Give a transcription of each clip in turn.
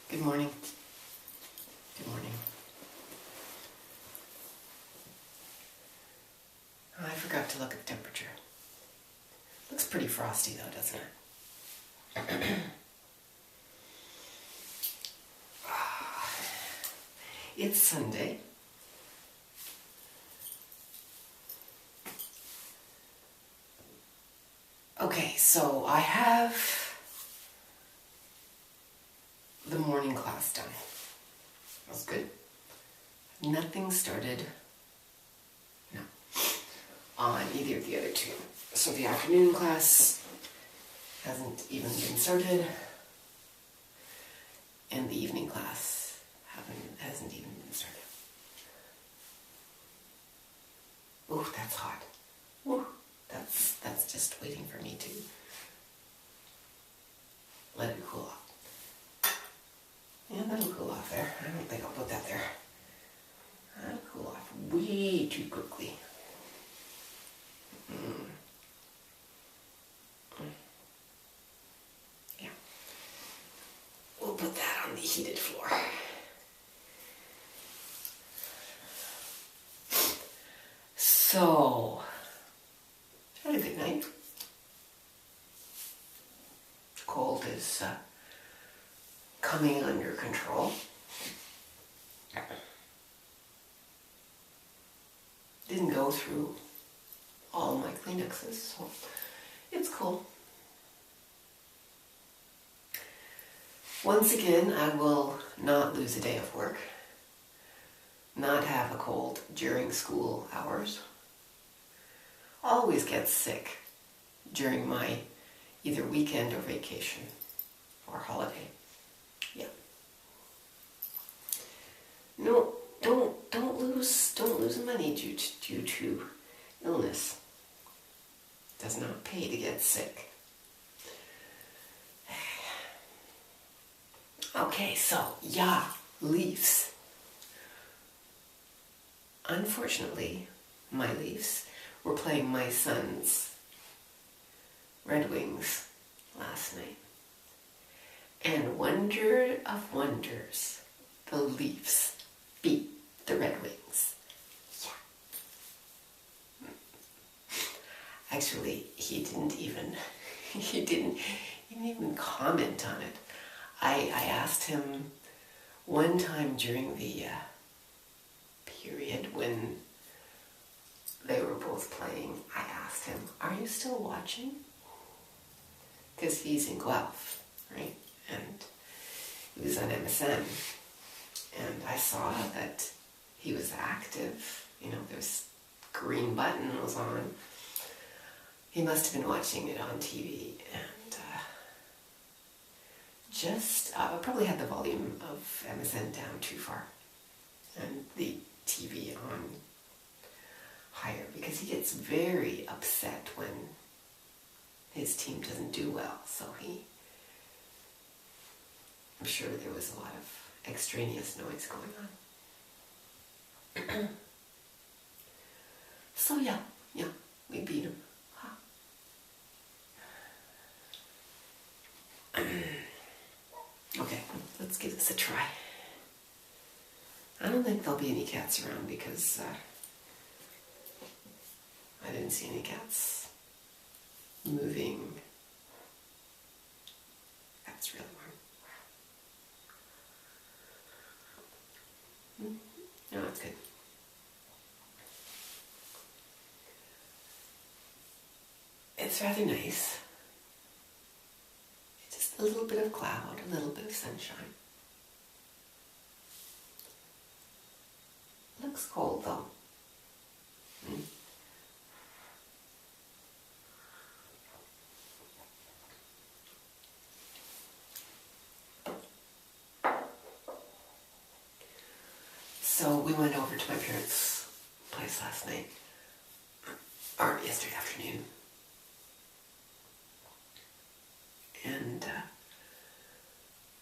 Good morning. Good morning. Oh, I forgot to look at the temperature. Looks pretty frosty though, doesn't it? It's Sunday. Okay, so I have the morning class done. That's good. Nothing started, no, on either of the other two. So the afternoon class hasn't even been started, and the evening class hasn't even been started. Ooh, that's hot. Ooh, that's just waiting for me to let it cool off. Yeah, that'll cool off there. I don't think I'll put that there. That'll cool off way too quickly. Yeah. We'll put that on the heated floor. So, had a good night. Cold is coming under control. Didn't go through all my Kleenexes, so it's cool. Once again, I will not lose a day of work, not have a cold during school hours, always get sick during my either weekend or vacation or holiday. Yeah. No, don't lose money due to illness. It does not pay to get sick. Okay, so yeah, Leafs. Unfortunately, my Leafs were playing my son's Red Wings last night. And wonder of wonders, the Leafs beat the Red Wings. Yeah. Actually, he didn't even comment on it. I asked him one time during the period when they were both playing, I asked him, "Are you still watching?" Because he's in Guelph, right? And he was on MSN. And I saw that he was active. You know, there's green button was on. He must have been watching it on TV. And probably had the volume of MSN down too far. And the TV on higher. Because he gets very upset when his team doesn't do well. So I'm sure there was a lot of extraneous noise going on. So yeah, we beat him. Huh. Okay, let's give this a try. I don't think there'll be any cats around because I didn't see any cats moving. That's really warm. No, that's good. It's rather nice. Just a little bit of cloud, a little bit of sunshine. Looks cold though. So we went over to my parents' place last night, or yesterday afternoon, and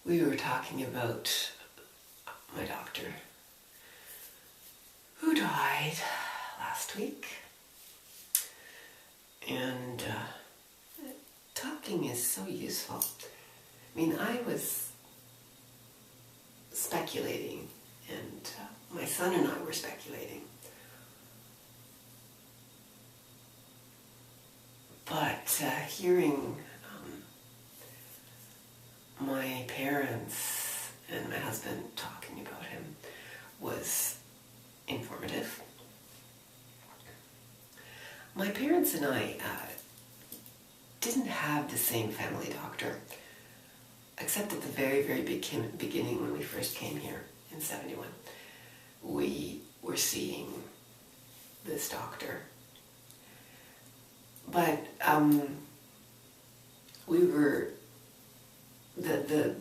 we were talking about my doctor who died last week, and talking is so useful. I mean, I was speculating, and my son and I were speculating. But hearing my parents and my husband talking about him was informative. My parents and I didn't have the same family doctor, except at the very, very beginning when we first came here in 71. We were seeing this doctor. But the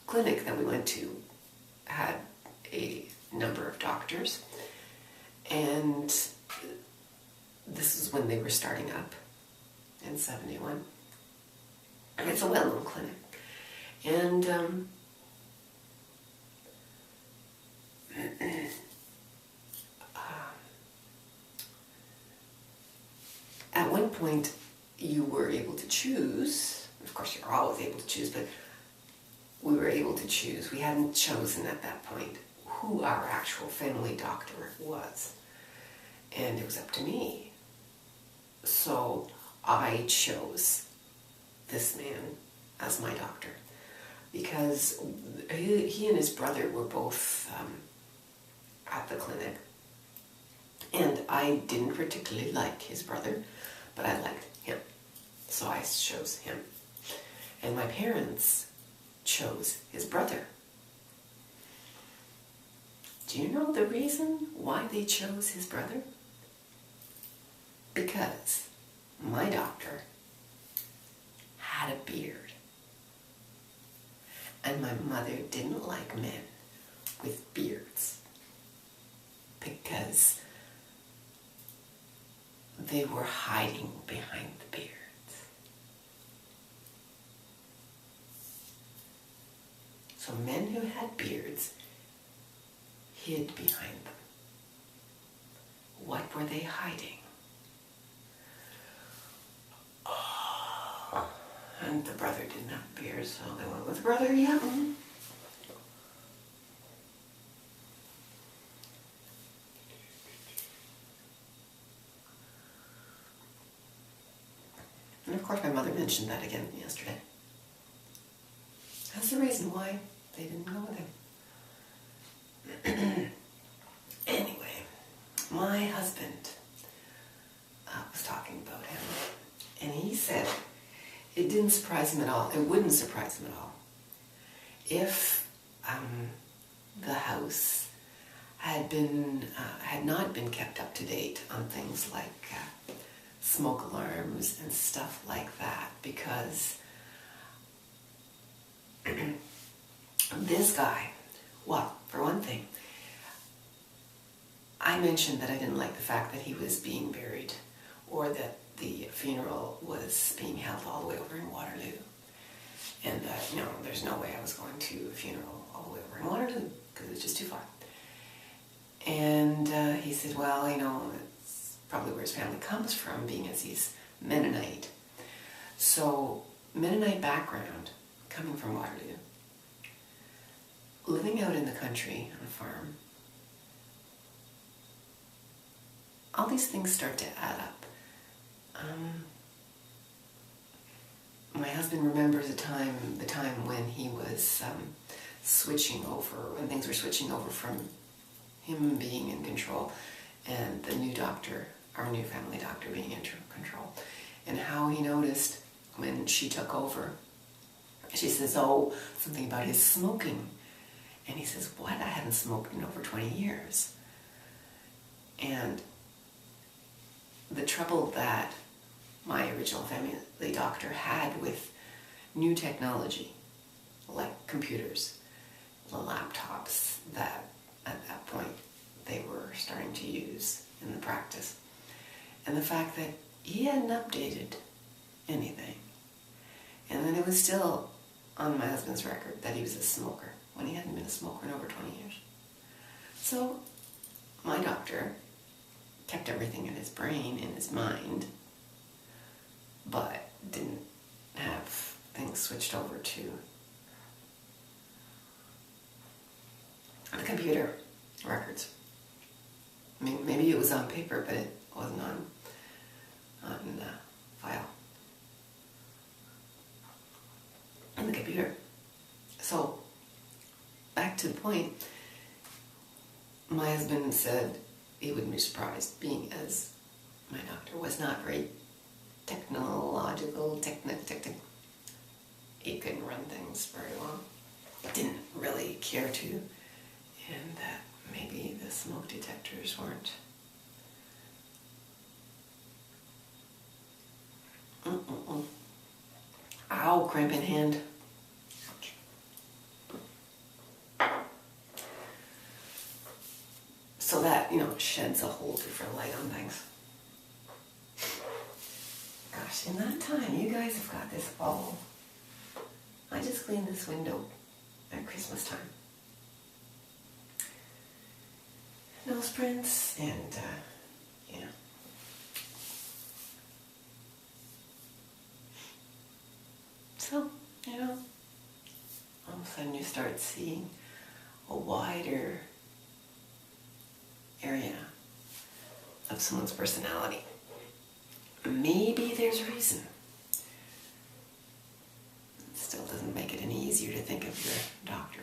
clinic that we went to had a number of doctors, and this is when they were starting up in 71. And it's a well-known clinic. And at one point you were able to choose. Of course, you're always able to choose, but we were able to choose. We hadn't chosen at that point who our actual family doctor was. And it was up to me. So I chose this man as my doctor because he and his brother were both at the clinic. And I didn't particularly like his brother, but I liked him. So I chose him. And my parents chose his brother. Do you know the reason why they chose his brother? Because my doctor had a beard. And my mother didn't like men with beards because they were hiding behind the beards. So men who had beards hid behind them. What were they hiding? And the brother didn't have a beard, so they went with the brother, yeah. And of course my mother mentioned that again yesterday. That's the reason why they didn't go with him. Anyway, my husband was talking about him, and he said it didn't surprise him at all. It wouldn't surprise him at all if the house had not been kept up to date on things like smoke alarms and stuff like that, because this guy, well, for one thing, I mentioned that I didn't like the fact that he was being buried, or that the funeral was being held all the way over in Waterloo. And no, there's no way I was going to a funeral all the way over in Waterloo, because it was just too far. And he said, well, you know, it's probably where his family comes from, being as he's Mennonite. So, Mennonite background, coming from Waterloo, living out in the country on a farm, all these things start to add up. My husband remembers the time when he was switching over, when things were switching over from him being in control and the new doctor, our new family doctor, being in control, and how he noticed when she took over. She says, oh, something about his smoking. And he says, what? I haven't smoked in over 20 years. And the trouble that my original family doctor had with new technology, like computers, the laptops that at that point they were starting to use in the practice. And the fact that he hadn't updated anything. And then it was still on my husband's record that he was a smoker, when he hadn't been a smoker in over 20 years. So my doctor kept everything in his brain, in his mind, but didn't have things switched over to computer records. I mean, maybe it was on paper, but it wasn't on file on the computer. So, back to the point, my husband said he wouldn't be surprised, being as my doctor was not very technological, he couldn't run things very well. Didn't really care to, and that maybe the smoke detectors weren't. Ow, cramp in hand. So that, sheds a whole different light on things. Gosh, in that time, you guys have got this all. I just cleaned this window at Christmas time. Nose prints and, So, all of a sudden you start seeing a wider area of someone's personality. Maybe there's a reason. It still doesn't make it any easier to think of your doctor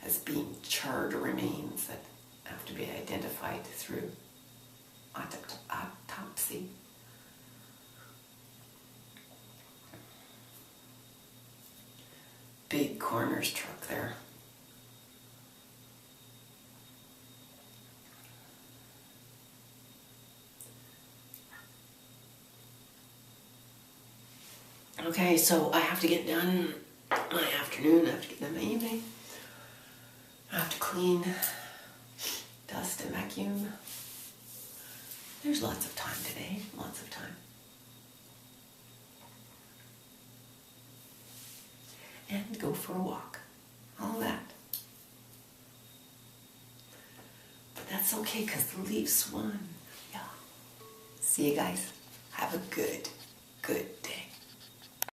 as being charred remains that have to be identified through autopsy. Big coroner's truck there. Okay, so I have to get done my afternoon, I have to get done my evening. I have to clean, dust and vacuum. There's lots of time today, lots of time. And go for a walk, all that. But that's okay, because the Leafs won. Yeah. See you guys. Have a good day.